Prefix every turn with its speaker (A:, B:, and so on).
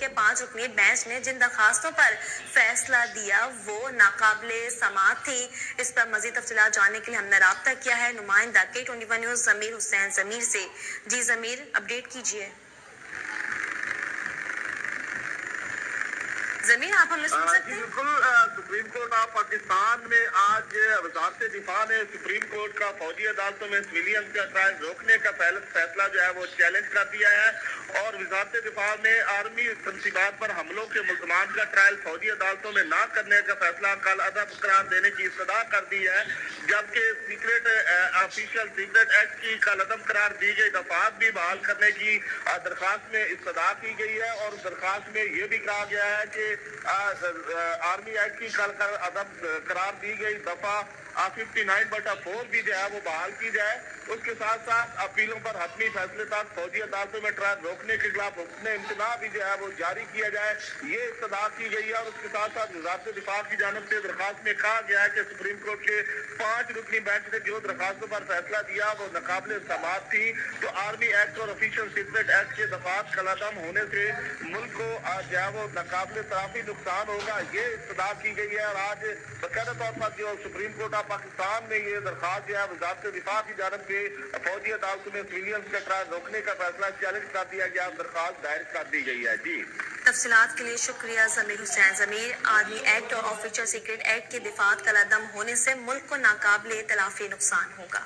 A: کے 5 رکنی بینچ نے جن درخواستوں پر فیصلہ دیا وہ ناقابل سماعت تھی۔ اس پر مزید تفصیلات جاننے کے لیے ہم نے رابطہ کیا ہے نمائندہ K21 نیوز ضمیر حسین ضمیر سے۔ جی ضمیر، اپڈیٹ کیجیے۔ ضمیر، آپ ہمیں سن سکتے ہیں؟
B: بالکل، سپریم کورٹ آف پاکستان میں آج وزارت دفاع نے سپریم کورٹ کا فوجی عدالتوں میں سویلینز کا ٹرائل روکنے کا فیصلہ جو ہے وہ چیلنج کر دیا ہے، اور وزارت دفاع نے آرمی تنصیبات پر حملوں کے ملزمان کا ٹرائل فوجی عدالتوں میں نہ کرنے کا فیصلہ کل عدم قرار دینے کی استدعا کر دی ہے، جبکہ آفیشیل سیکرٹ ایکٹ کی کل عدم قرار دی گئی دفعات بھی بحال کرنے کی درخواست میں استدعا کی گئی ہے، اور درخواست میں یہ بھی کہا گیا ہے کہ آرمی ایکٹ کی کل عدم قرار دی گئی دفعہ 59/4 بھی جو ہے وہ بحال کی جائے۔ اس کے ساتھ ساتھ اپیلوں پر حتمی فیصلے تک فوجی عدالتوں میں ٹرائل روکنے کے خلاف حکم امتناع بھی جو ہے وہ جاری کیا جائے، یہ استدعا کی گئی ہے۔ اور اس کے ساتھ ساتھ وزارت دفاع کی جانب سے درخواست میں کہا گیا ہے کہ سپریم کورٹ کے 5 رکنی بینچ نے جو درخواستوں پر فیصلہ دیا وہ ناقابل سماعت تھی، تو آرمی ایکٹ اور آفیشیل سیکرٹ ایکٹ کے دفعات کالعدم ہونے سے ملک کو جو ہے وہ ناقابل تعافی نقصان ہوگا، یہ استدعا کی گئی ہے۔ اور آج باقاعدہ طور پر جو سپریم کورٹ آف پاکستان میں یہ درخواست جو ہے وزارت دفاع کی جانب سے فوجی عدالتوں میں سویلینز کا ٹرائل روکنے کا فیصلہ چیلنج کر دیا گیا، درخواست دائر کر دی گئی ہے۔ جی،
A: تفصیلات کے لیے شکریہ ضمیر حسین ضمیر۔ آرمی ایکٹ اور آفیشیل سیکرٹ ایکٹ کے دفعات کالعدم ہونے سے ملک کو ناقابل تلافی نقصان ہوگا۔